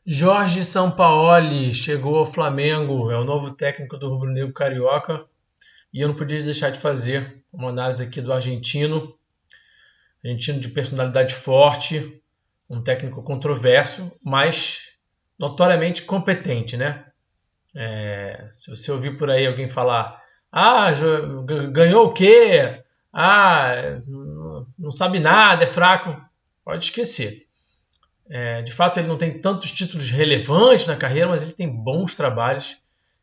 Jorge Sampaoli chegou ao Flamengo, é o novo técnico do rubro-negro carioca, e eu não podia deixar de fazer uma análise aqui do argentino de personalidade forte, um técnico controverso, mas notoriamente competente, né? Se você ouvir por aí alguém falar, ganhou o quê? Não sabe nada, é fraco, pode esquecer. De fato, ele não tem tantos títulos relevantes na carreira, mas ele tem bons trabalhos.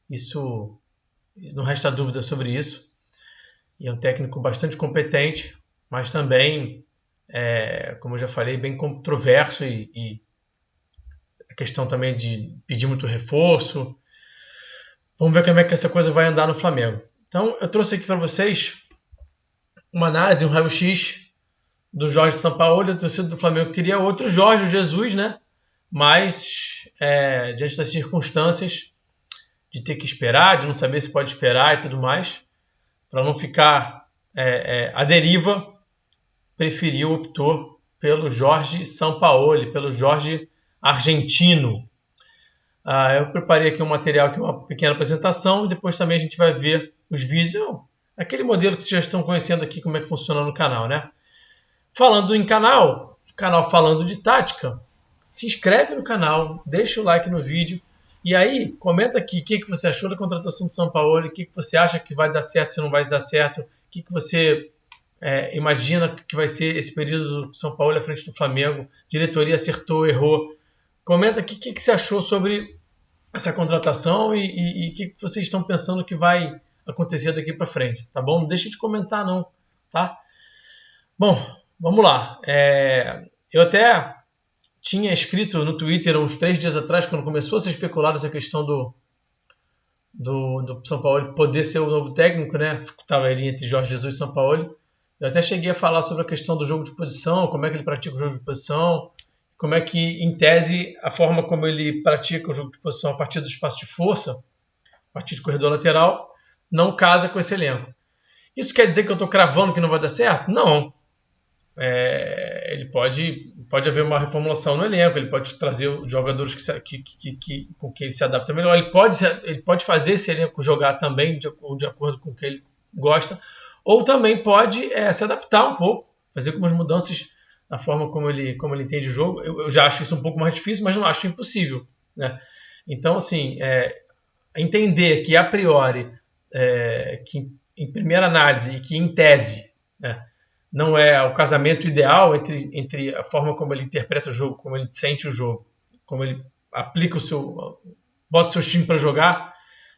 Isso não resta dúvida sobre isso. E é um técnico bastante competente, mas também, como eu já falei, bem controverso e a questão também de pedir muito reforço. Vamos ver como é que essa coisa vai andar no Flamengo. Então, eu trouxe aqui para vocês uma análise, um raio-x do Jorge Sampaoli. A torcida do Flamengo queria outro Jorge Jesus, né? Mas, diante das circunstâncias de ter que esperar, de não saber se pode esperar e tudo mais, para não ficar à deriva, optou pelo Jorge Sampaoli, pelo Jorge argentino. Eu preparei aqui um material, aqui uma pequena apresentação, e depois também a gente vai ver os vídeos, aquele modelo que vocês já estão conhecendo aqui, como é que funciona no canal, né? Falando em canal falando de tática, se inscreve no canal, deixa o like no vídeo, e aí comenta aqui o que você achou da contratação do Sampaoli, o que você acha que vai dar certo, se não vai dar certo, o que você imagina que vai ser esse período do São Paulo à frente do Flamengo, diretoria acertou, errou. Comenta aqui o que você achou sobre essa contratação e o que vocês estão pensando que vai acontecer daqui para frente, tá bom? Não deixe de comentar não, tá? Bom, vamos lá. Eu até tinha escrito no Twitter uns 3 dias atrás, quando começou a ser especulada essa questão do São Paulo poder ser o novo técnico, né? Estava ali entre Jorge Jesus e São Paulo. Eu até cheguei a falar sobre a questão do jogo de posição, como é que ele pratica o jogo de posição, como é que, em tese, a forma como ele pratica o jogo de posição a partir do espaço de força, a partir de corredor lateral, não casa com esse elenco. Isso quer dizer que eu estou cravando que não vai dar certo? Não. Ele pode haver uma reformulação no elenco, ele pode trazer jogadores com que ele se adapta melhor, ele pode fazer esse elenco jogar também de acordo com o que ele gosta, ou também pode se adaptar um pouco, fazer algumas mudanças na forma como ele entende o jogo. Eu já acho isso um pouco mais difícil, mas não acho impossível, né? Então, assim, entender que a priori, que em primeira análise e que em tese, né, não é o casamento ideal entre a forma como ele interpreta o jogo, como ele sente o jogo, como ele aplica bota o seu time para jogar,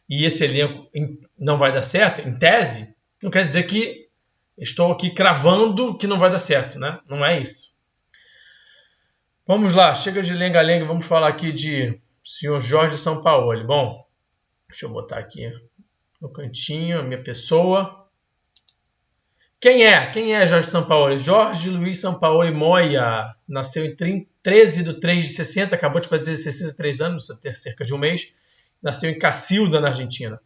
e esse elenco não vai dar certo, em tese, não quer dizer que estou aqui cravando que não vai dar certo, né? Não é isso. Vamos lá, chega de lenga-lenga, vamos falar aqui de senhor Jorge Sampaoli. Bom, deixa eu botar aqui no cantinho a minha pessoa. Quem é Jorge Sampaoli? Jorge Luiz Sampaoli Moya. Nasceu em 13 de 3 de 60, acabou de fazer 63 anos, até cerca de um mês. Nasceu em Cacilda, na Argentina.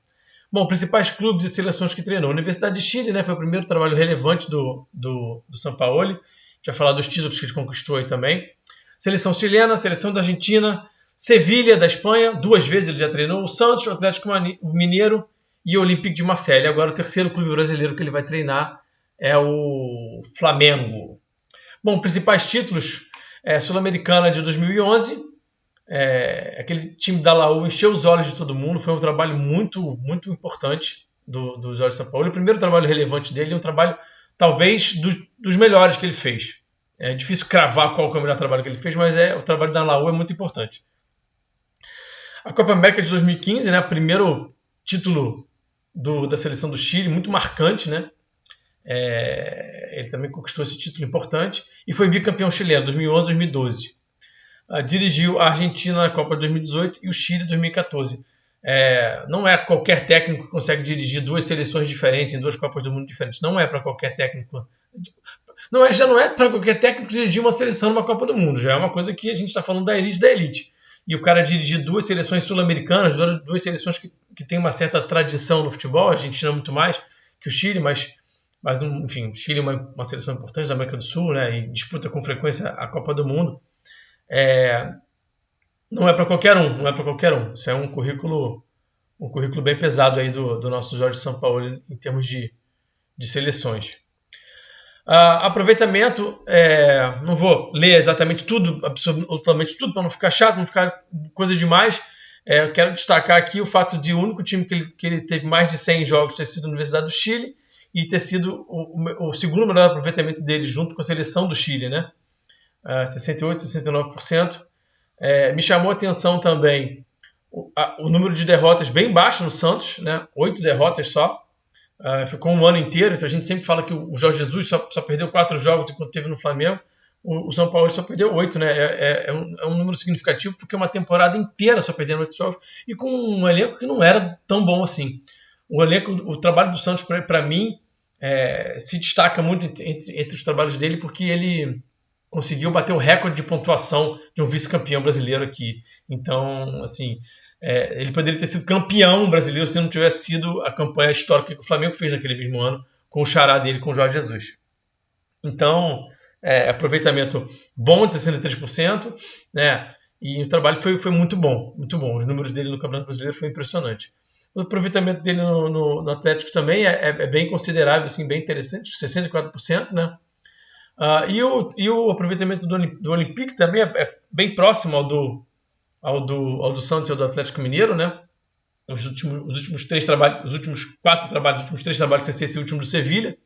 Bom, principais clubes e seleções que treinou. Universidade de Chile, né, foi o primeiro trabalho relevante do Sampaoli. Já falar dos títulos que ele conquistou aí também. Seleção chilena, seleção da Argentina, Sevilha da Espanha, 2 vezes ele já treinou, o Santos, o Atlético Mineiro e o Olympique de Marseille. Agora o terceiro clube brasileiro que ele vai treinar é o Flamengo. Bom, principais títulos, Sul-Americana de 2011, aquele time da Laú encheu os olhos de todo mundo, foi um trabalho muito, muito importante do Jorge Sampaoli. O primeiro trabalho relevante dele é um trabalho, talvez, dos melhores que ele fez. É difícil cravar qual é o melhor trabalho que ele fez, mas o trabalho da Laú é muito importante. A Copa América de 2015, né, primeiro título da seleção do Chile, muito marcante, né? Ele também conquistou esse título importante e foi bicampeão chileno 2011 2012. Dirigiu a Argentina na Copa de 2018 e o Chile em 2014. Não é qualquer técnico que consegue dirigir 2 seleções diferentes em 2 Copas do Mundo diferentes. Não é para qualquer técnico. Já não é para qualquer técnico dirigir uma seleção numa Copa do Mundo. Já é uma coisa que a gente está falando da elite da elite. E o cara dirigir 2 seleções sul-americanas, 2 seleções que têm uma certa tradição no futebol, a Argentina muito mais que o Chile, mas enfim, o Chile é uma seleção importante da América do Sul, né, e disputa com frequência a Copa do Mundo. não é para qualquer um, não é para qualquer um. Isso é um currículo bem pesado aí do nosso Jorge Sampaoli em termos de seleções. Aproveitamento, não vou ler exatamente tudo, absolutamente tudo, para não ficar chato, não ficar coisa demais. Eu quero destacar aqui o fato de o único time que ele teve mais de 100 jogos ter sido a Universidade do Chile e ter sido o segundo melhor aproveitamento dele junto com a seleção do Chile, né? 68%, 69%. Me chamou a atenção também o número de derrotas bem baixo no Santos, né? 8 derrotas só. Ficou um ano inteiro, então a gente sempre fala que o Jorge Jesus só perdeu 4 jogos enquanto teve no Flamengo. O São Paulo só perdeu 8, né? É um número significativo porque é uma temporada inteira só perdendo 8 jogos e com um elenco que não era tão bom assim. O trabalho do Santos, para mim, se destaca muito entre os trabalhos dele porque ele conseguiu bater o recorde de pontuação de um vice-campeão brasileiro aqui. Então, assim, ele poderia ter sido campeão brasileiro se não tivesse sido a campanha histórica que o Flamengo fez naquele mesmo ano com o xará dele, com o Jorge Jesus. Então, aproveitamento bom de 63%, né? E o trabalho foi muito bom, muito bom. Os números dele no Campeonato Brasileiro foi impressionante. O aproveitamento dele no Atlético também é bem considerável, assim, bem interessante, 64%, né? E o aproveitamento do Olympique também é bem próximo ao do Santos e ao do Atlético Mineiro, né? Os últimos 3 trabalhos, os últimos 4 trabalhos, os últimos 3 trabalhos sem ser esse último do Sevilha.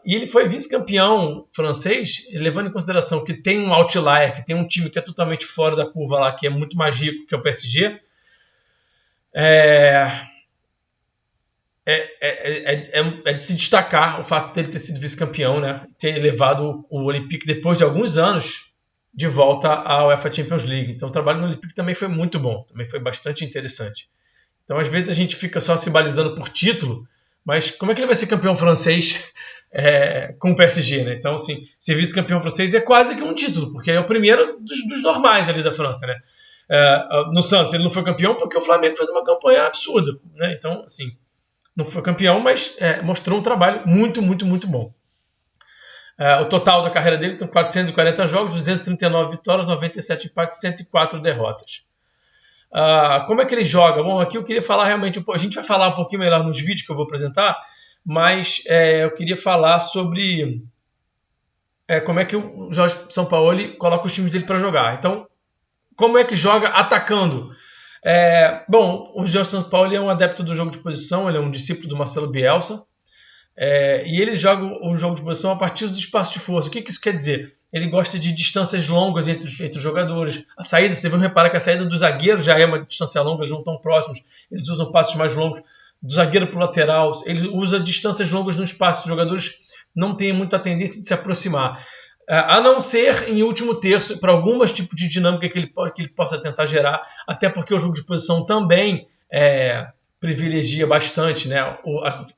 E ele foi vice-campeão francês, levando em consideração que tem um outlier, que tem um time que é totalmente fora da curva lá, que é muito mais rico, que é o PSG. É de se destacar o fato de ele ter sido vice-campeão, né? Ter levado o Olympique depois de alguns anos de volta à UEFA Champions League. Então o trabalho no Olympique também foi muito bom, também foi bastante interessante. Então às vezes a gente fica só se balizando por título, mas como é que ele vai ser campeão francês com o PSG, né? Então, assim, ser vice-campeão francês é quase que um título, porque é o primeiro dos normais ali da França, né? No Santos ele não foi campeão porque o Flamengo fez uma campanha absurda, né? Então, assim, não foi campeão, mas mostrou um trabalho muito, muito, muito bom. O total da carreira dele são 440 jogos, 239 vitórias, 97 empates, 104 derrotas. Como é que ele joga? Bom, aqui eu queria falar realmente, a gente vai falar um pouquinho melhor nos vídeos que eu vou apresentar, mas eu queria falar sobre como é que o Jorge Sampaoli coloca os times dele para jogar. Então, como é que joga atacando? Bom, o Jorge Sampaoli é um adepto do jogo de posição, ele é um discípulo do Marcelo Bielsa, e ele joga o jogo de posição a partir do espaço de força. O que isso quer dizer? Ele gosta de distâncias longas entre os jogadores. A saída, você vai reparar que a saída do zagueiro já é uma distância longa, eles não estão próximos, eles usam passos mais longos. Do zagueiro para o lateral, ele usa distâncias longas no espaço, os jogadores não têm muita tendência de se aproximar. A não ser em último terço, para alguns tipos de dinâmica que ele possa tentar gerar, até porque o jogo de posição também privilegia bastante, né,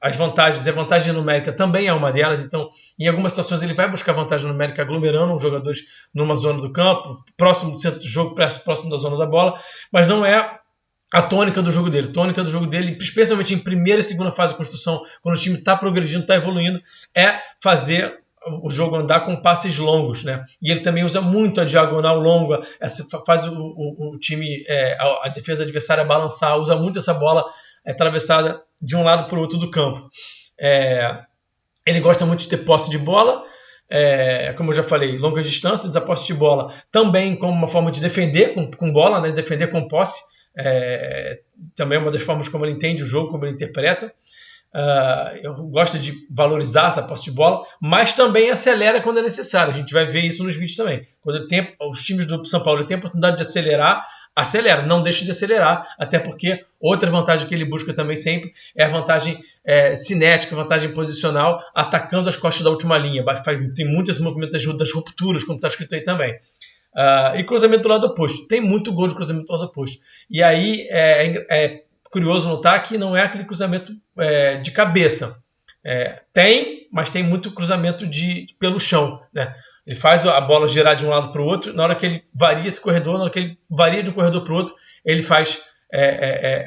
as vantagens. A vantagem numérica também é uma delas, então em algumas situações ele vai buscar vantagem numérica aglomerando os jogadores numa zona do campo, próximo do centro do jogo, próximo da zona da bola, mas não é a tônica do jogo dele. A tônica do jogo dele, especialmente em primeira e segunda fase de construção, quando o time está progredindo, está evoluindo, é fazer o jogo andar com passes longos, né? E ele também usa muito a diagonal longa, faz o time, a defesa adversária balançar, usa muito essa bola atravessada de um lado para o outro do campo. Ele gosta muito de ter posse de bola, como eu já falei, longas distâncias, a posse de bola também como uma forma de defender com bola, né? De defender com posse. Também é uma das formas como ele entende o jogo, como ele interpreta. Eu gosto de valorizar essa posse de bola, mas também acelera quando é necessário. A gente vai ver isso nos vídeos também. Quando os times do São Paulo têm a oportunidade de acelerar, acelera, não deixa de acelerar, até porque outra vantagem que ele busca também sempre é a vantagem cinética, a vantagem posicional, atacando as costas da última linha. Tem muitos movimentos das rupturas, como está escrito aí também. E cruzamento do lado oposto. Tem muito gol de cruzamento do lado oposto. E aí é curioso notar que não é aquele cruzamento de cabeça. Mas tem muito cruzamento pelo chão, né? Ele faz a bola girar de um lado para o outro. Na hora que ele varia esse corredor, na hora que ele varia de um corredor para o outro, ele faz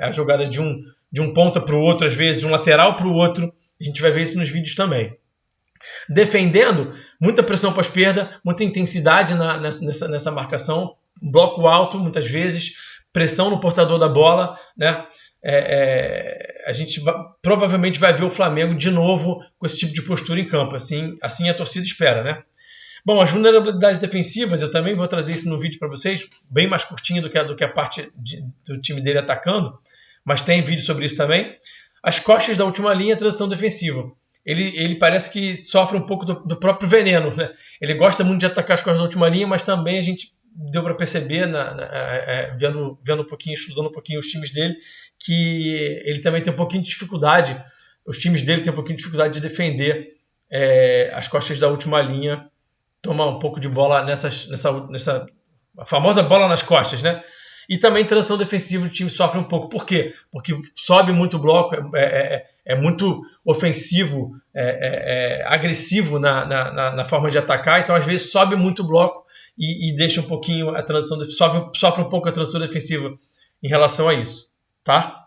a jogada de um ponta para o outro, às vezes de um lateral para o outro. A gente vai ver isso nos vídeos também. Defendendo, muita pressão pós-perda, muita intensidade nessa marcação, bloco alto, muitas vezes, pressão no portador da bola, né? A gente provavelmente vai ver o Flamengo de novo com esse tipo de postura em campo, assim a torcida espera, né? Bom, as vulnerabilidades defensivas, eu também vou trazer isso no vídeo para vocês, bem mais curtinho do que a parte do time dele atacando, mas tem vídeo sobre isso também. As costas da última linha, transição defensiva. Ele parece que sofre um pouco do próprio veneno, né? Ele gosta muito de atacar as costas da última linha, mas também a gente deu para perceber, vendo um pouquinho, estudando um pouquinho os times dele, que ele também tem um pouquinho de dificuldade, os times dele têm um pouquinho de dificuldade de defender as costas da última linha, tomar um pouco de bola nessa a famosa bola nas costas, né? E também transição defensiva, o time sofre um pouco. Por quê? Porque sobe muito o bloco, é muito ofensivo, agressivo na forma de atacar, então às vezes sobe muito o bloco e deixa um pouquinho a transição, sofre um pouco a transição defensiva em relação a isso, tá?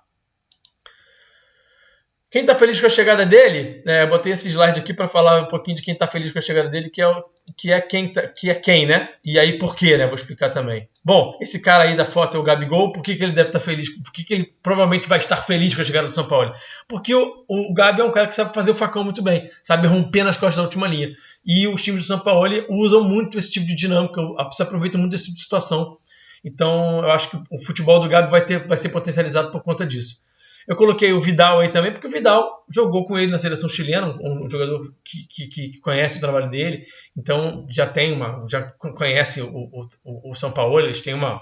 Quem está feliz com a chegada dele, botei esse slide aqui para falar um pouquinho de quem está feliz com a chegada dele, que é quem, né? E aí por quê, né? Vou explicar também. Bom, esse cara aí da foto é o Gabigol. Por que ele deve estar feliz? Por que ele provavelmente vai estar feliz com a chegada do São Paulo? Porque o Gabi é um cara que sabe fazer o facão muito bem, sabe romper nas costas da última linha. E os times do São Paulo usam muito esse tipo de dinâmica, se aproveitam muito desse tipo de situação. Então, eu acho que o futebol do Gabi vai ser potencializado por conta disso. Eu coloquei o Vidal aí também, porque o Vidal jogou com ele na seleção chilena, um jogador que conhece o trabalho dele, então já conhece o São Paulo, eles têm uma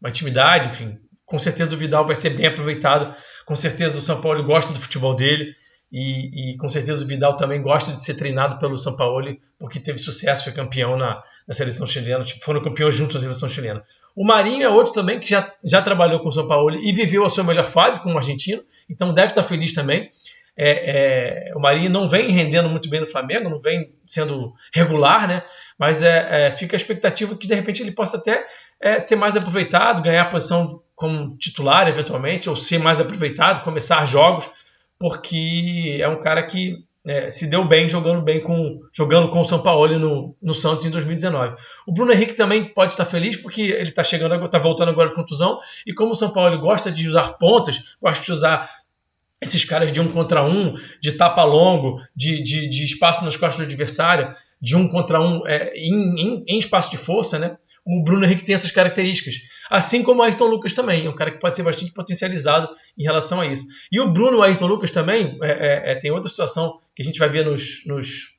intimidade, enfim. Com certeza o Vidal vai ser bem aproveitado, com certeza o São Paulo gosta do futebol dele, e com certeza o Vidal também gosta de ser treinado pelo São Paulo, porque teve sucesso, foi campeão na seleção chilena, foram campeões juntos na seleção chilena. O Marinho é outro também que já trabalhou com o São Paulo e viveu a sua melhor fase como argentino, então deve estar feliz também. O Marinho não vem rendendo muito bem no Flamengo, não vem sendo regular, né? Mas fica a expectativa que de repente ele possa até ser mais aproveitado, ganhar a posição como titular eventualmente, ou ser mais aproveitado, começar jogos, porque é um cara que se deu bem jogando com o São Paulo no Santos em 2019. O Bruno Henrique também pode estar feliz porque ele está voltando agora de contusão, e como o São Paulo gosta de usar pontas, gosta de usar esses caras de 1 contra 1, de tapa longo, de espaço nas costas do adversário, de 1 contra 1 em espaço de força, né? O Bruno Henrique tem essas características. Assim como o Ayrton Lucas também, é um cara que pode ser bastante potencializado em relação a isso. E o Bruno e o Ayrton Lucas também, tem outra situação que a gente vai ver nos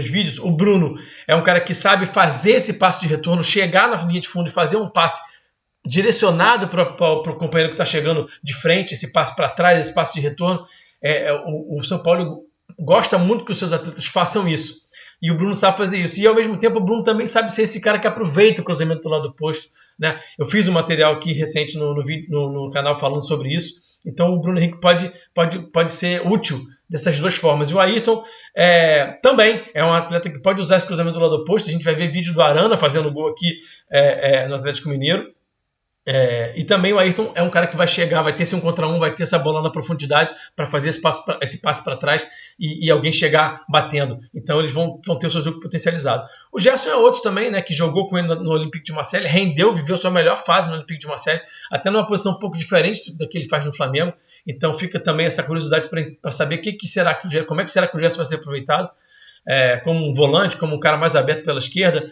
vídeos. O Bruno é um cara que sabe fazer esse passe de retorno, chegar na linha de fundo e fazer um passe direcionado para o companheiro que está chegando de frente, esse passe para trás, esse passe de retorno. O São Paulo gosta muito que os seus atletas façam isso. E o Bruno sabe fazer isso. E ao mesmo tempo o Bruno também sabe ser esse cara que aproveita o cruzamento do lado oposto, né? Eu fiz um material aqui recente no canal falando sobre isso. Então o Bruno Henrique pode ser útil dessas duas formas. E o Ayrton também é um atleta que pode usar esse cruzamento do lado oposto. A gente vai ver vídeo do Arana fazendo gol aqui no Atlético Mineiro. E também o Ayrton é um cara que vai chegar, vai ter esse 1 contra 1, vai ter essa bola na profundidade para fazer esse passe para trás e alguém chegar batendo. Então eles vão ter o seu jogo potencializado. O Gerson é outro também, né, que jogou com ele no Olympique de Marseille, viveu sua melhor fase no Olympique de Marseille, até numa posição um pouco diferente da que ele faz no Flamengo. Então fica também essa curiosidade para saber como é que será que o Gerson vai ser aproveitado, como um volante, como um cara mais aberto pela esquerda.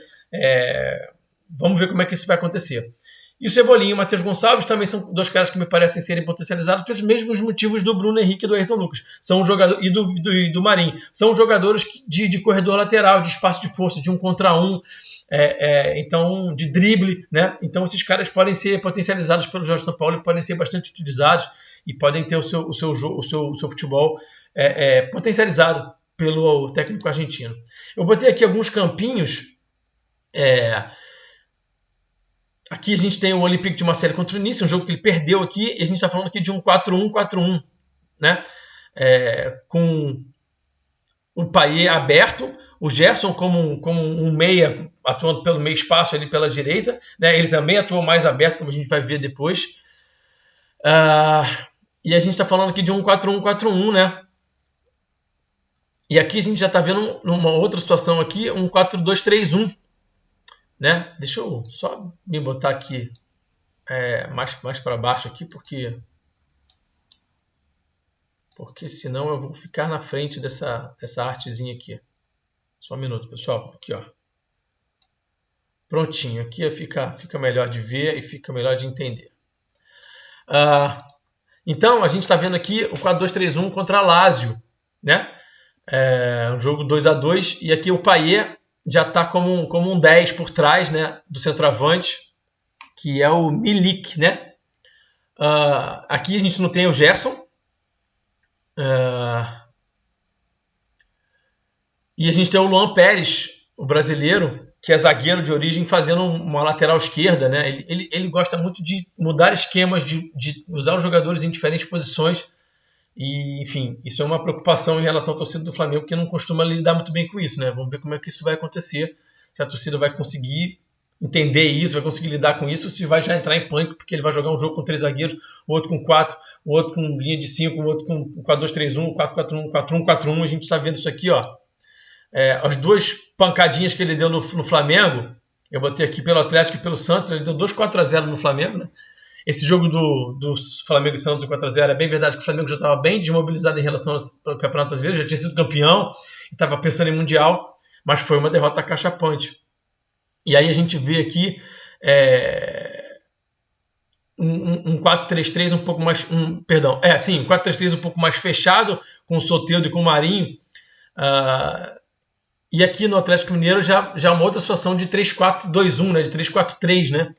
Vamos ver como é que isso vai acontecer. E o Cebolinha e o Matheus Gonçalves também são dois caras que me parecem serem potencializados pelos mesmos motivos do Bruno Henrique e do Ayrton Lucas. São jogadores, e do Marinho. São jogadores de corredor lateral, de espaço de força, de 1 contra 1, então de drible, né? Então esses caras podem ser potencializados pelo Jorge São Paulo e podem ser bastante utilizados e podem ter o seu futebol potencializado pelo técnico argentino. Eu botei aqui alguns campinhos. Aqui a gente tem o Olympique de Marseille contra o Nice, um jogo que ele perdeu aqui, e a gente está falando aqui de um 4-1-4-1, né? Com o Payet aberto, o Gerson como um meia, atuando pelo meio espaço ali pela direita, né? Ele também atuou mais aberto, como a gente vai ver depois. E a gente está falando aqui de um 4-1-4-1, né? E aqui a gente já está vendo uma outra situação aqui, um 4-2-3-1. né? Deixa eu só me botar aqui mais para baixo aqui, porque senão eu vou ficar na frente dessa artezinha aqui. Só um minuto, pessoal. Aqui, ó. Prontinho. Aqui fica melhor de ver e fica melhor de entender. Então, a gente está vendo aqui o 4-2-3-1 contra a Lazio, né? Um jogo 2-2, e aqui o Payet já está como um 10 por trás, né, do centroavante, que é o Milik, né? Aqui a gente não tem o Gerson. E a gente tem o Luan Pérez, o brasileiro, que é zagueiro de origem, fazendo uma lateral esquerda, né? Ele gosta muito de mudar esquemas, de usar os jogadores em diferentes posições. E, enfim, isso é uma preocupação em relação à torcida do Flamengo, que não costuma lidar muito bem com isso, né? Vamos ver como é que isso vai acontecer, se a torcida vai conseguir entender isso, vai conseguir lidar com isso, se vai já entrar em pânico, porque ele vai jogar um jogo com 3 zagueiros, o outro com 4, o outro com linha de 5, o outro com 4-2-3-1, 4-4-1, 4-1-4-1. A gente está vendo isso aqui, ó. As duas pancadinhas que ele deu no Flamengo, eu botei aqui pelo Atlético e pelo Santos, ele deu 2 4-0 no Flamengo, né? Esse jogo do Flamengo e Santos 4-0 é bem verdade que o Flamengo já estava bem desmobilizado em relação ao Campeonato Brasileiro, já tinha sido campeão e estava pensando em Mundial, mas foi uma derrota cachapante. E aí a gente vê aqui um 4-3-3 um pouco mais... um 4-3-3 um pouco mais fechado, com o Soteldo e com o Marinho. E aqui no Atlético Mineiro já uma outra situação de 3-4-2-1, né? De 3-4-3, né?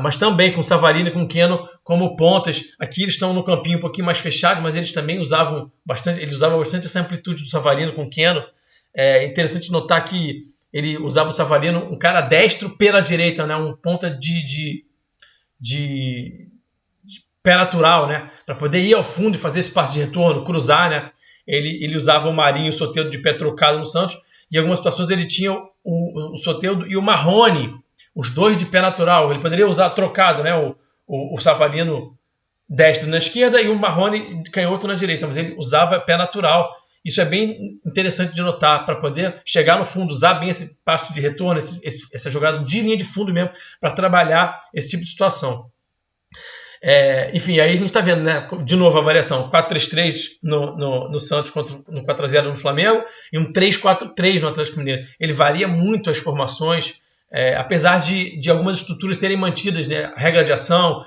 Mas também com Savarino e com Keno como pontas. Aqui eles estão no campinho um pouquinho mais fechado, mas eles também usavam bastante essa amplitude do Savarino com Keno. É interessante notar que ele usava o Savarino, um cara destro pela direita, né? Um ponta de pé natural, né? Para poder ir ao fundo e fazer esse passe de retorno, cruzar, né? Ele usava o Marinho e o Soteldo de pé trocado no Santos. E em algumas situações ele tinha o Soteldo e o Marrone, os dois de pé natural. Ele poderia usar trocado, né? O Savarino destro na esquerda e o Marrone canhoto na direita, mas ele usava pé natural. Isso é bem interessante de notar, para poder chegar no fundo, usar bem esse passe de retorno, essa jogada de linha de fundo mesmo, para trabalhar esse tipo de situação. Enfim, aí a gente está vendo, né, de novo a variação, 4-3-3 no Santos contra no 4-0 no Flamengo e um 3-4-3 no Atlético Mineiro. Ele varia muito as formações, apesar de algumas estruturas serem mantidas, né, a regra de ação,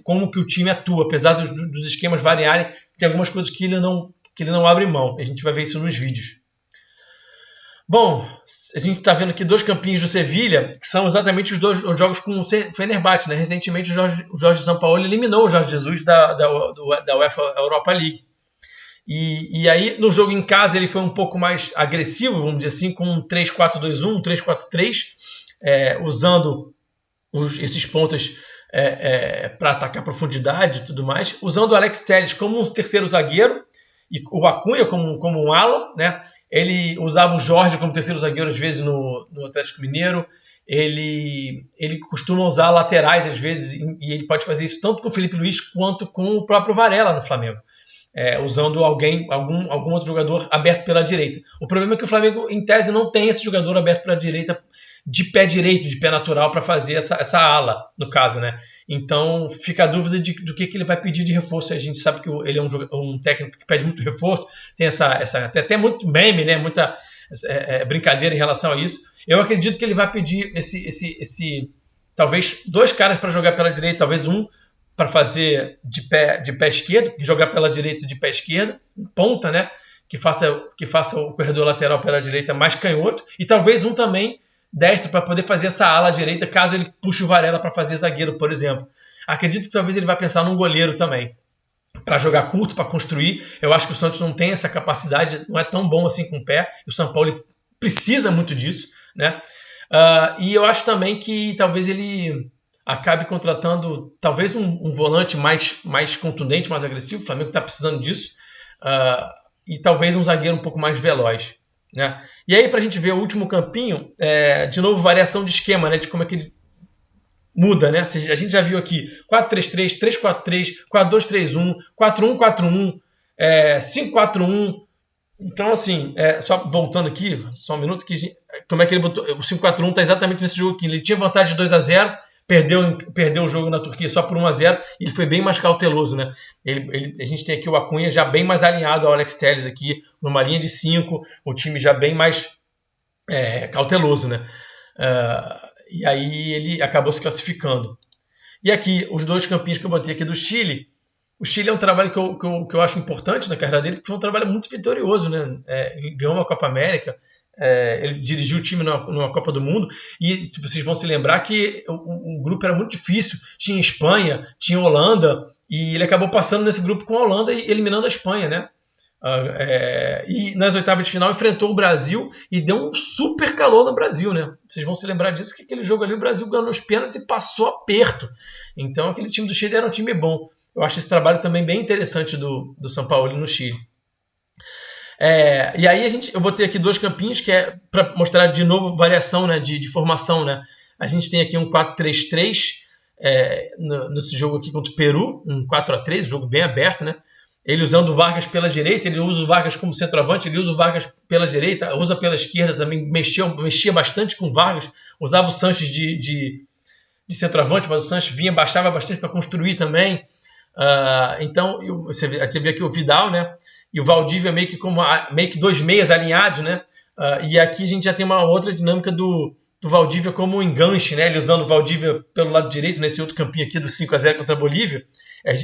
como que o time atua, apesar dos esquemas variarem, tem algumas coisas que ele não abre mão. A gente vai ver isso nos vídeos. Bom, a gente está vendo aqui 2 campinhos do Sevilha, que são exatamente os jogos com o Fenerbahçe, né? Recentemente o Jorge Sampaoli eliminou o Jorge Jesus da UEFA Europa League. E aí, no jogo em casa, ele foi um pouco mais agressivo, vamos dizer assim, com um 3-4-2-1, um 3-4-3, usando esses pontas para atacar a profundidade e tudo mais, usando o Alex Telles como um terceiro zagueiro, e o Acunha como um ala, né? Ele usava o Jorge como terceiro zagueiro às vezes no Atlético Mineiro. Ele costuma usar laterais às vezes, e ele pode fazer isso tanto com o Felipe Luiz quanto com o próprio Varela no Flamengo, usando algum outro jogador aberto pela direita. O problema é que o Flamengo, em tese, não tem esse jogador aberto pela direita de pé direito, de pé natural, para fazer essa ala, no caso, né? Então fica a dúvida do que ele vai pedir de reforço. A gente sabe que ele é um técnico que pede muito reforço, tem até muito meme, né? Muita brincadeira em relação a isso. Eu acredito que ele vai pedir talvez 2 caras para jogar pela direita, talvez um para fazer de pé esquerdo, jogar pela direita de pé esquerdo, ponta, né? Que faça o corredor lateral pela direita mais canhoto, e talvez um também destro para poder fazer essa ala direita, caso ele puxe o Varela para fazer zagueiro, por exemplo. Acredito que talvez ele vai pensar num goleiro também, para jogar curto, para construir. Eu acho que o Santos não tem essa capacidade, não é tão bom assim com o pé, e o São Paulo precisa muito disso, né? E eu acho também que talvez ele acabe contratando talvez um volante mais contundente, mais agressivo. O Flamengo está precisando disso, e talvez um zagueiro um pouco mais veloz, né? E aí, para a gente ver o último campinho, de novo, variação de esquema, né? De como é que ele muda, né? A gente já viu aqui 4-3-3, 3-4-3, 4-2-3-1, 4-1-4-1, 5-4-1, Então, assim, só voltando aqui, só um minuto, como é que ele botou. O 5-4-1 está exatamente nesse jogo aqui. Ele tinha vantagem de 2-0, perdeu o jogo na Turquia só por 1-0, e ele foi bem mais cauteloso, né? A gente tem aqui o Acunha já bem mais alinhado ao Alex Telles aqui, numa linha de 5, o time já bem mais cauteloso, né? E aí ele acabou se classificando. E aqui, os dois campinhos que eu botei aqui do Chile. O Chile é um trabalho que eu acho importante na carreira dele, porque foi um trabalho muito vitorioso, né? Ele ganhou uma Copa América, ele dirigiu o time numa Copa do Mundo, e vocês vão se lembrar que o grupo era muito difícil. Tinha Espanha, tinha Holanda, e ele acabou passando nesse grupo com a Holanda e eliminando a Espanha, né? E nas oitavas de final enfrentou o Brasil e deu um super calor no Brasil, né? Vocês vão se lembrar disso, que aquele jogo ali o Brasil ganhou nos pênaltis e passou aperto. Então aquele time do Chile era um time bom. Eu acho esse trabalho também bem interessante do Sampaoli no Chile. E aí eu botei aqui dois campinhos, que é para mostrar de novo variação, né, de formação, né? A gente tem aqui um 4-3-3 nesse jogo aqui contra o Peru, um 4-3, jogo bem aberto, né? Ele usando o Vargas pela direita, ele usa o Vargas como centroavante, ele usa o Vargas pela direita, usa pela esquerda também, mexia bastante com o Vargas, usava o Sanches de centroavante, mas o Sanches baixava bastante para construir também. Então, você vê aqui o Vidal, né? E o Valdívia meio que dois meias alinhados, né? E aqui a gente já tem uma outra dinâmica do Valdívia como um enganche, né? Ele usando o Valdívia pelo lado direito, nesse outro campinho aqui do 5-0 contra a Bolívia.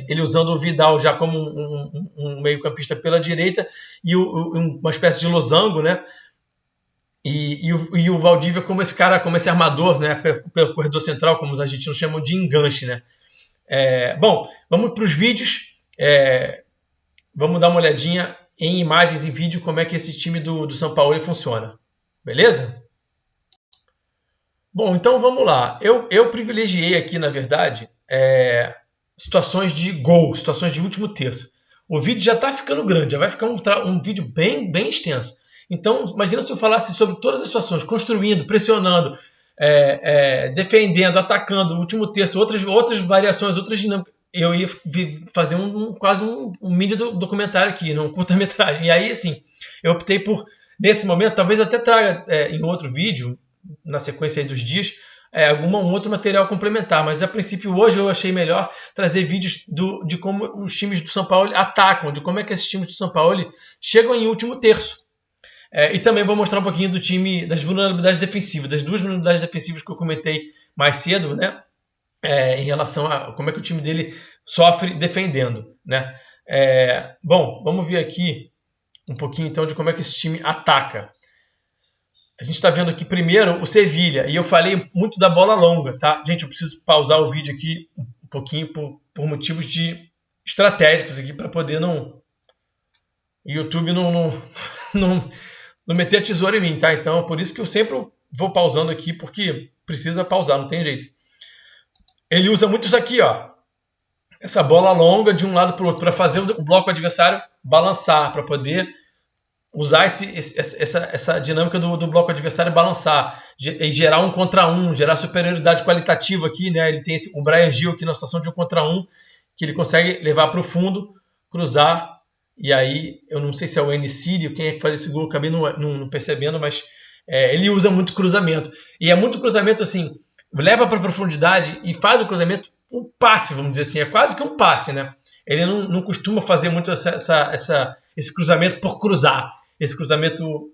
Ele usando o Vidal já como um meio-campista pela direita e uma espécie de losango, né? E o Valdívia como esse armador, né? Pelo corredor central, como os argentinos chamam de enganche, né? Bom, vamos para os vídeos. Vamos dar uma olhadinha em imagens e vídeo como é que esse time do São Paulo funciona. Beleza? Bom, então vamos lá. Eu privilegiei aqui, na verdade, situações de gol, situações de último terço. O vídeo já está ficando grande, já vai ficar um vídeo bem, bem extenso. Então, imagina se eu falasse sobre todas as situações, construindo, pressionando, defendendo, atacando, último terço, outras variações, outras dinâmicas. Eu ia fazer quase um mini documentário aqui, um curta-metragem. E aí, assim, eu optei por, nesse momento, talvez até traga em outro vídeo, na sequência aí dos dias, um outro material complementar. Mas, a princípio, hoje eu achei melhor trazer vídeos de como os times do São Paulo atacam, de como é que esses times do São Paulo chegam em último terço. E também vou mostrar um pouquinho do time, das vulnerabilidades defensivas, das duas vulnerabilidades defensivas que eu comentei mais cedo, né? Em relação a como é que o time dele sofre defendendo, né? Bom, vamos ver aqui um pouquinho então de como é que esse time ataca. A gente está vendo aqui primeiro o Sevilha, e eu falei muito da bola longa, tá? Gente, eu preciso pausar o vídeo aqui um pouquinho por motivos estratégicos aqui, para poder o YouTube não meter a tesoura em mim, tá? Então, por isso que eu sempre vou pausando aqui, porque precisa pausar, não tem jeito. Ele usa muito isso aqui, ó. Essa bola longa de um lado para o outro, para fazer o bloco adversário balançar, para poder usar essa dinâmica do bloco adversário balançar, e gerar um contra um, gerar superioridade qualitativa aqui, né? Ele tem o Bryan Gil aqui na situação de um contra um, que ele consegue levar para o fundo, cruzar, e aí, eu não sei se é o Enicídio, quem é que faz esse gol, eu acabei não percebendo, mas ele usa muito cruzamento. E é muito cruzamento assim, leva para a profundidade e faz o cruzamento, um passe, vamos dizer assim, é quase que um passe, né? Ele não costuma fazer muito esse cruzamento por cruzar, esse cruzamento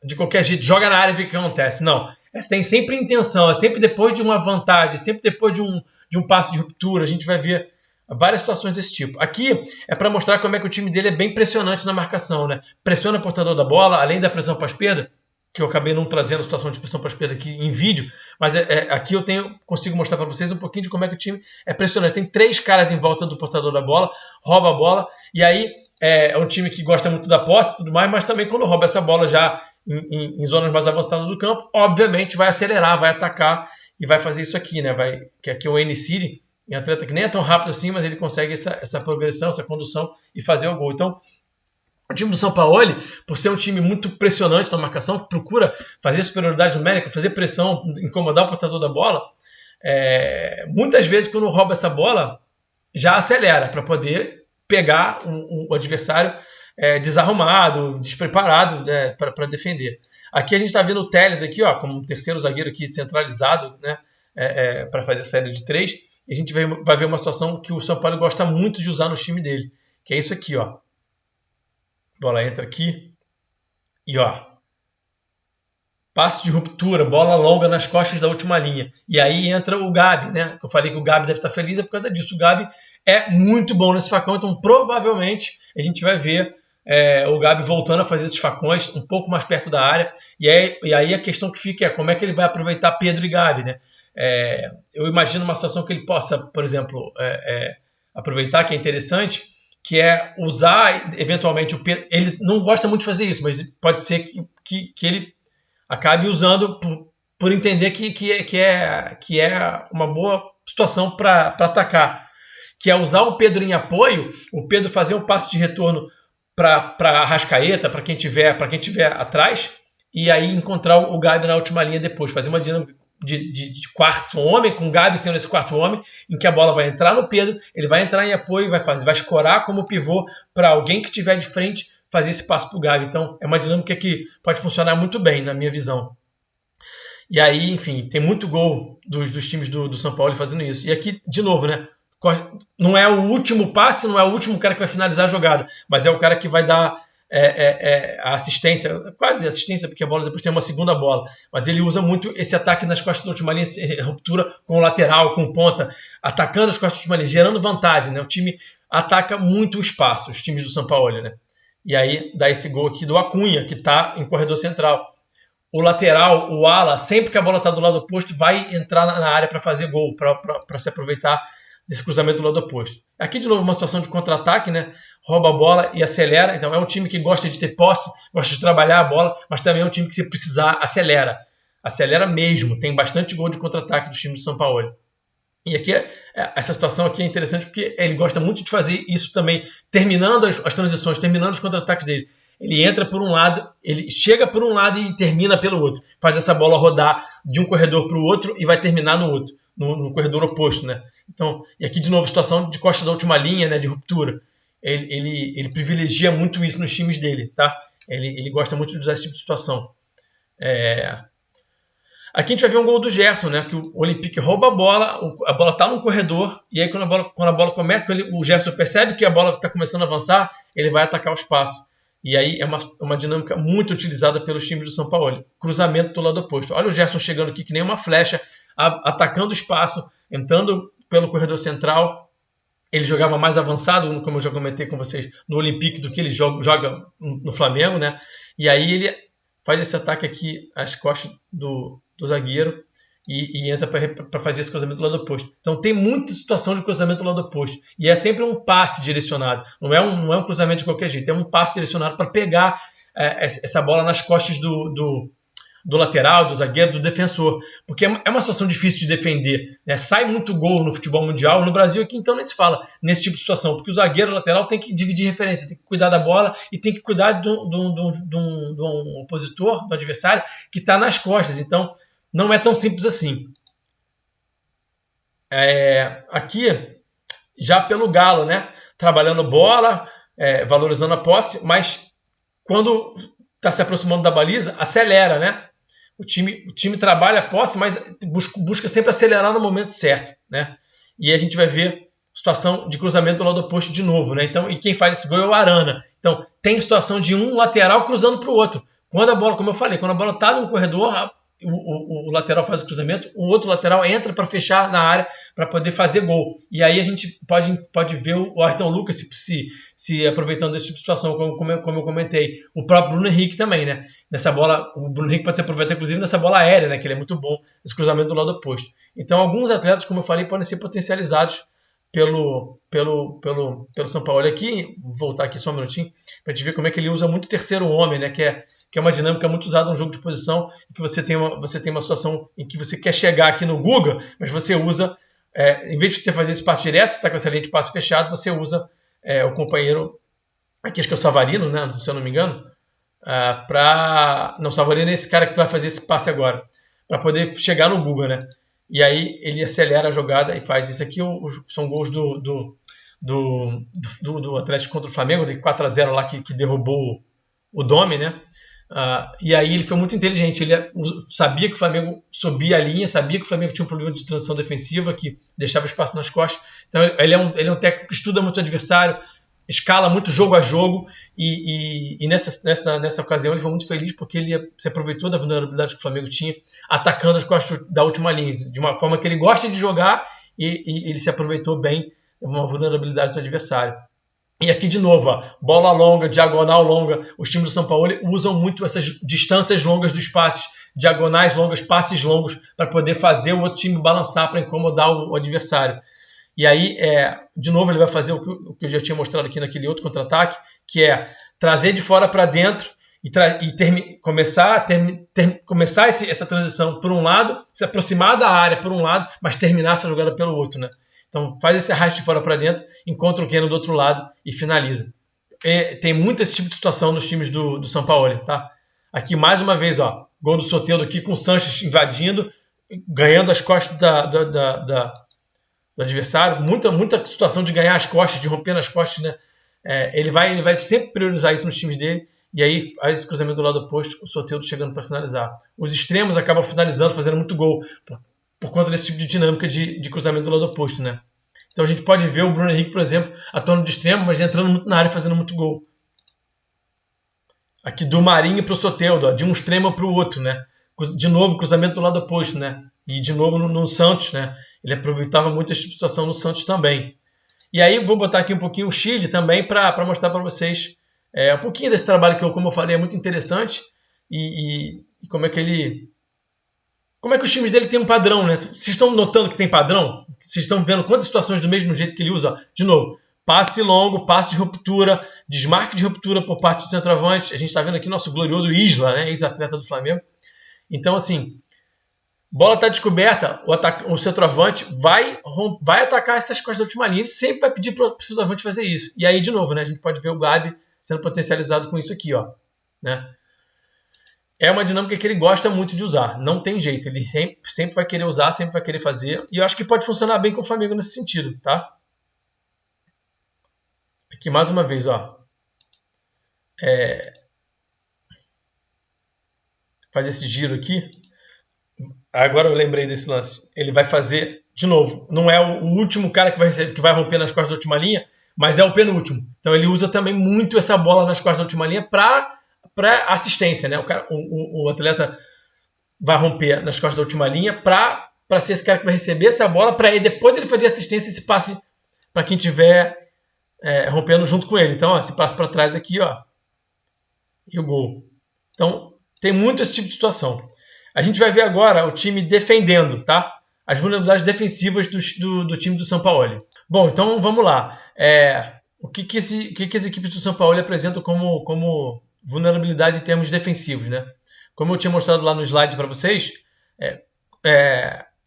de qualquer jeito, joga na área e vê o que acontece. Não, tem sempre intenção, é sempre depois de uma vantagem, sempre depois de um passe de ruptura, a gente vai ver várias situações desse tipo. Aqui é para mostrar como é que o time dele é bem pressionante na marcação, né? Pressiona o portador da bola, além da pressão pós-perda, que eu acabei não trazendo a situação de pressão pós-perda aqui em vídeo, mas aqui eu consigo mostrar para vocês um pouquinho de como é que o time é pressionante. Tem 3 caras em volta do portador da bola, rouba a bola, e aí é um time que gosta muito da posse e tudo mais, mas também quando rouba essa bola já em zonas mais avançadas do campo, obviamente vai acelerar, vai atacar e vai fazer isso aqui, né? Que aqui é o Enicídio, um atleta que nem é tão rápido assim, mas ele consegue essa progressão, essa condução e fazer o gol. Então, o time do São Paulo, por ser um time muito pressionante na marcação, que procura fazer superioridade numérica, fazer pressão, incomodar o portador da bola, muitas vezes quando rouba essa bola, já acelera para poder pegar o adversário desarrumado, despreparado, né, para defender. Aqui a gente está vendo o Telles aqui, ó, como um terceiro zagueiro aqui centralizado, né, para fazer a saída de 3. E a gente vai ver uma situação que o São Paulo gosta muito de usar no time dele, que é isso aqui, ó. A bola entra aqui e ó, passe de ruptura, bola longa nas costas da última linha. E aí entra o Gabi, né? Eu falei que o Gabi deve estar feliz é por causa disso. O Gabi é muito bom nesse facão, então provavelmente a gente vai ver o Gabi voltando a fazer esses facões um pouco mais perto da área. E aí a questão que fica é como é que ele vai aproveitar Pedro e Gabi, né? Eu imagino uma situação que ele possa, por exemplo, aproveitar, que é interessante, que é usar eventualmente o Pedro. Ele não gosta muito de fazer isso, mas pode ser que ele acabe usando por entender que é uma boa situação para atacar, que é usar o Pedro em apoio, o Pedro fazer um passe de retorno para a Arrascaeta, para quem tiver atrás, e aí encontrar o Gabi na última linha depois, fazer uma dinâmica de quarto homem, com o Gabi sendo esse quarto homem, em que a bola vai entrar no Pedro, ele vai entrar em apoio e vai escorar como pivô para alguém que estiver de frente fazer esse passo para o Gabi. Então, é uma dinâmica que pode funcionar muito bem, na minha visão. E aí, enfim, tem muito gol dos times do São Paulo fazendo isso. E aqui, de novo, né? Não é o último passe, não é o último cara que vai finalizar a jogada, mas é o cara que vai dar a assistência, quase assistência, porque a bola depois tem uma segunda bola. Mas ele usa muito esse ataque nas costas da última linha, ruptura com o lateral, com ponta, atacando as costas da última linha, gerando vantagem, né? O time ataca muito o espaço, os times do São Paulo, né? E aí dá esse gol aqui do Acunha, que está em corredor central. O lateral, o ala, sempre que a bola está do lado oposto, vai entrar na área para fazer gol, para se aproveitar desse cruzamento do lado oposto. Aqui de novo uma situação de contra-ataque, né? Rouba a bola e acelera. Então é um time que gosta de ter posse, gosta de trabalhar a bola, mas também é um time que, se precisar, acelera. Acelera mesmo. Tem bastante gol de contra-ataque do time do São Paulo. E aqui, essa situação aqui é interessante porque ele gosta muito de fazer isso também, terminando as transições, terminando os contra-ataques dele. Ele entra por um lado, ele chega por um lado e termina pelo outro. Faz essa bola rodar de um corredor para o outro e vai terminar no outro, no corredor oposto, né? Então, e aqui de novo, situação de costa da última linha, né, de ruptura. Ele privilegia muito isso nos times dele, tá? Ele gosta muito de usar esse tipo de situação. Aqui a gente vai ver um gol do Gerson, né? Que o Olympique rouba a bola está no corredor, e aí quando a bola começa, o Gerson percebe que a bola está começando a avançar, ele vai atacar o espaço. E aí é uma dinâmica muito utilizada pelos times do São Paulo. Cruzamento do lado oposto. Olha o Gerson chegando aqui que nem uma flecha, atacando o espaço, entrando pelo corredor central. Ele jogava mais avançado, como eu já comentei com vocês, no Olympique do que ele joga no Flamengo, né? E aí ele faz esse ataque aqui às costas do zagueiro e entra para fazer esse cruzamento do lado oposto. Então tem muita situação de cruzamento do lado oposto. E é sempre um passe direcionado. Não é um cruzamento de qualquer jeito. É um passe direcionado para pegar essa bola nas costas do lateral, do zagueiro, do defensor. Porque é uma situação difícil de defender, né? Sai muito gol no futebol mundial. No Brasil aqui então nem se fala nesse tipo de situação. Porque o zagueiro, o lateral tem que dividir referência. Tem que cuidar da bola e tem que cuidar de um opositor, do adversário, que está nas costas. Então não é tão simples assim. Aqui, já pelo Galo, né? Trabalhando bola, valorizando a posse, mas quando está se aproximando da baliza, acelera, né? O time trabalha a posse, mas busca sempre acelerar no momento certo, né? E aí a gente vai ver situação de cruzamento do lado oposto de novo, né? Então, e quem faz esse gol é o Arana. Então, tem situação de um lateral cruzando para o outro. Quando a bola, como eu falei, quando a bola está no corredor, o lateral faz o cruzamento, o outro lateral entra para fechar na área para poder fazer gol. E aí a gente pode ver o Ayrton Lucas se aproveitando desse tipo de situação, como eu comentei. O próprio Bruno Henrique também, né? Nessa bola, o Bruno Henrique pode se aproveitar, inclusive, nessa bola aérea, né? Que ele é muito bom nesse cruzamento do lado oposto. Então, alguns atletas, como eu falei, podem ser potencializados pelo São Paulo. Aqui, vou voltar aqui só um minutinho, para a gente ver como é que ele usa muito o terceiro homem, né? Que é uma dinâmica muito usada no jogo de posição, que você tem uma situação em que você quer chegar aqui no Guga, mas você usa, em vez de você fazer esse passe direto, você está com essa linha de passe fechado, você usa o companheiro, aqui acho que é o Savarino, né, se eu não me engano, não, o Savarino é esse cara que vai fazer esse passe agora, para poder chegar no Guga, né? E aí ele acelera a jogada e faz isso aqui. São gols do do Atlético contra o Flamengo, de 4-0 lá que derrubou o Domi, né? E aí ele foi muito inteligente, ele sabia que o Flamengo subia a linha, sabia que o Flamengo tinha um problema de transição defensiva, que deixava espaço nas costas. Então ele é um técnico que estuda muito o adversário, escala muito jogo a jogo, e nessa ocasião ele foi muito feliz porque ele se aproveitou da vulnerabilidade que o Flamengo tinha, atacando as costas da última linha, de uma forma que ele gosta de jogar, e ele se aproveitou bem de uma vulnerabilidade do adversário. E aqui de novo, bola longa, diagonal longa. Os times do São Paulo usam muito essas distâncias longas dos passes, diagonais longas, passes longos, para poder fazer o outro time balançar para incomodar o adversário. E aí, de novo, ele vai fazer o que eu já tinha mostrado aqui naquele outro contra-ataque, que é trazer de fora para dentro e começar essa transição por um lado, se aproximar da área por um lado, mas terminar essa jogada pelo outro, né? Então faz esse arraste de fora para dentro, encontra o Keno do outro lado e finaliza. Tem muito esse tipo de situação nos times do São Paulo, tá? Aqui mais uma vez, gol do Soteldo aqui com o Sanches invadindo, ganhando as costas do adversário. Muita situação de ganhar as costas, de romper nas costas, né? Ele vai sempre priorizar isso nos times dele. E aí faz esse cruzamento do lado oposto, o Soteldo chegando para finalizar. Os extremos acabam finalizando, fazendo muito gol, por conta desse tipo de dinâmica de cruzamento do lado oposto, né? Então a gente pode ver o Bruno Henrique, por exemplo, atuando de extremo, mas entrando muito na área e fazendo muito gol. Aqui do Marinho para o Soteldo, de um extremo para o outro, né? De novo, cruzamento do lado oposto, né? E de novo no Santos, né? Ele aproveitava muito essa situação no Santos também. E aí vou botar aqui um pouquinho o Chile também para mostrar para vocês um pouquinho desse trabalho que, como eu falei, é muito interessante e como é que os times dele têm um padrão, né? Vocês estão notando que tem padrão? Vocês estão vendo quantas situações do mesmo jeito que ele usa? De novo, passe longo, passe de ruptura, desmarque de ruptura por parte do centroavante. A gente está vendo aqui nosso glorioso Isla, né? Ex-atleta do Flamengo. Então, assim, bola está descoberta, o centroavante vai atacar essas costas da última linha. Ele sempre vai pedir para o centroavante fazer isso. E aí, de novo, né? A gente pode ver o Gabi sendo potencializado com isso aqui, né? É uma dinâmica que ele gosta muito de usar. Não tem jeito. Ele sempre vai querer usar, sempre vai querer fazer. E eu acho que pode funcionar bem com o Flamengo nesse sentido, tá? Aqui mais uma vez, faz esse giro aqui. Agora eu lembrei desse lance. Ele vai fazer, de novo, não é o último cara que vai romper nas costas da última linha, mas é o penúltimo. Então ele usa também muito essa bola nas costas da última linha para assistência, né? O atleta vai romper nas costas da última linha para ser esse cara que vai receber essa bola, para depois ele fazer assistência, esse passe para quem estiver rompendo junto com ele. Então, esse passe para trás aqui, e o gol. Então, tem muito esse tipo de situação. A gente vai ver agora o time defendendo, tá? As vulnerabilidades defensivas do time do São Paulo. Bom, então vamos lá. O que as equipes do São Paulo apresentam como vulnerabilidade em termos defensivos, né? Como eu tinha mostrado lá no slide para vocês,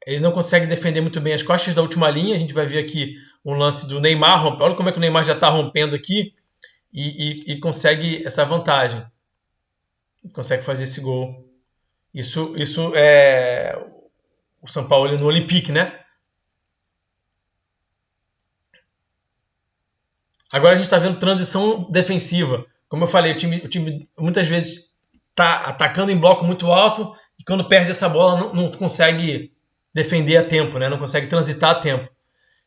ele não consegue defender muito bem as costas da última linha. A gente vai ver aqui um lance do Neymar. Olha como é que o Neymar já está rompendo aqui e consegue essa vantagem. Consegue fazer esse gol. Isso é o São Paulo no Olympique, né? Agora a gente está vendo transição defensiva. Como eu falei, o time muitas vezes está atacando em bloco muito alto e quando perde essa bola não consegue defender a tempo, né? Não consegue transitar a tempo.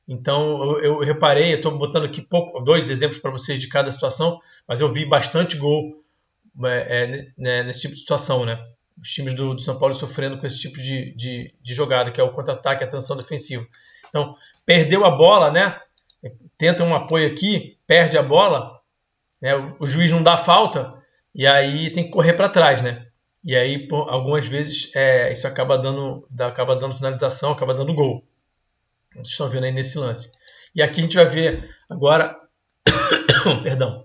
Então eu reparei, eu estou botando aqui dois exemplos para vocês de cada situação, mas eu vi bastante gol nesse tipo de situação, né? Os times do São Paulo sofrendo com esse tipo de jogada, que é o contra-ataque, a transição defensiva. Então, perdeu a bola, né? Tenta um apoio aqui, perde a bola, né? O juiz não dá falta, e aí tem que correr para trás, né? E aí, algumas vezes, isso acaba dando finalização, acaba dando gol. Vocês estão vendo aí nesse lance. E aqui a gente vai ver agora, perdão,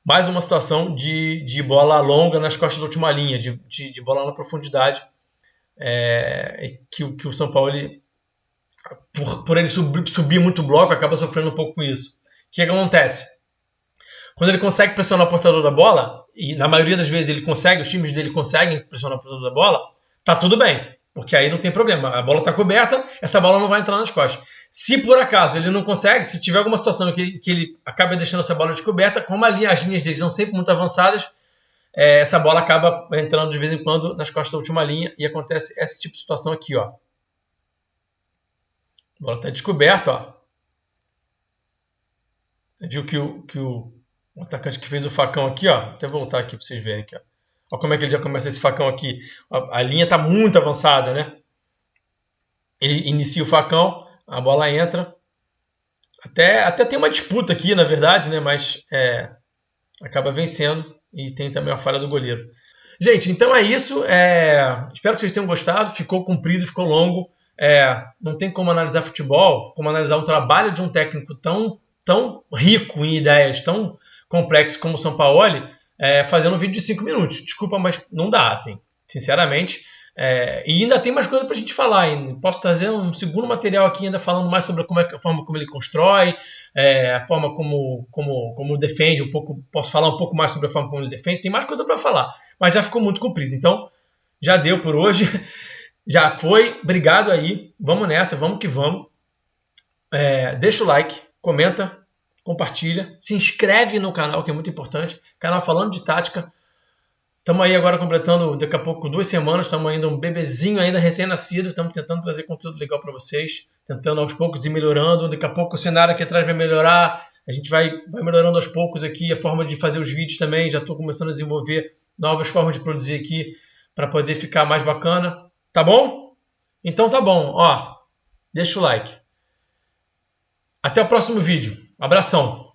mais uma situação de bola longa nas costas da última linha, de bola na profundidade, que o São Paulo, por ele subir muito bloco, acaba sofrendo um pouco com isso. O que acontece? Quando ele consegue pressionar o portador da bola, e na maioria das vezes ele consegue, os times dele conseguem pressionar o portador da bola, tá tudo bem. Porque aí não tem problema. A bola está coberta, essa bola não vai entrar nas costas. Se por acaso ele não consegue, se tiver alguma situação que ele acaba deixando essa bola descoberta, como as linhas dele são sempre muito avançadas, essa bola acaba entrando de vez em quando nas costas da última linha e acontece esse tipo de situação aqui, ó. A bola está descoberta, ó. Viu que o atacante que fez o facão aqui, ó. Até voltar aqui para vocês verem aqui, ó. Olha como é que ele já começa esse facão aqui. A linha está muito avançada, né? Ele inicia o facão, a bola entra. Até tem uma disputa aqui, na verdade, né? Mas acaba vencendo e tem também a falha do goleiro. Gente, então é isso. Espero que vocês tenham gostado. Ficou comprido, ficou longo. Não tem como analisar futebol, como analisar um trabalho de um técnico tão rico em ideias, tão complexo como o Sampaoli, fazendo um vídeo de 5 minutos. Desculpa, mas não dá, assim, sinceramente. E ainda tem mais coisa pra gente falar ainda. Posso trazer um segundo material aqui ainda falando mais sobre a forma como ele constrói, a forma como defende um pouco. Posso falar um pouco mais sobre a forma como ele defende. Tem mais coisa para falar, mas já ficou muito comprido. Então, já deu por hoje. Já foi. Obrigado aí. Vamos nessa, vamos que vamos. Deixa o like, comenta, compartilha, se inscreve no canal, que é muito importante. Canal falando de tática. Estamos aí agora completando, daqui a pouco, 2 semanas. Estamos ainda um bebezinho, ainda recém-nascido. Estamos tentando trazer conteúdo legal para vocês. Tentando aos poucos ir melhorando. Daqui a pouco o cenário aqui atrás vai melhorar. A gente vai melhorando aos poucos aqui a forma de fazer os vídeos também. Já estou começando a desenvolver novas formas de produzir aqui para poder ficar mais bacana. Tá bom? Então tá bom. Ó, deixa o like. Até o próximo vídeo. Abração.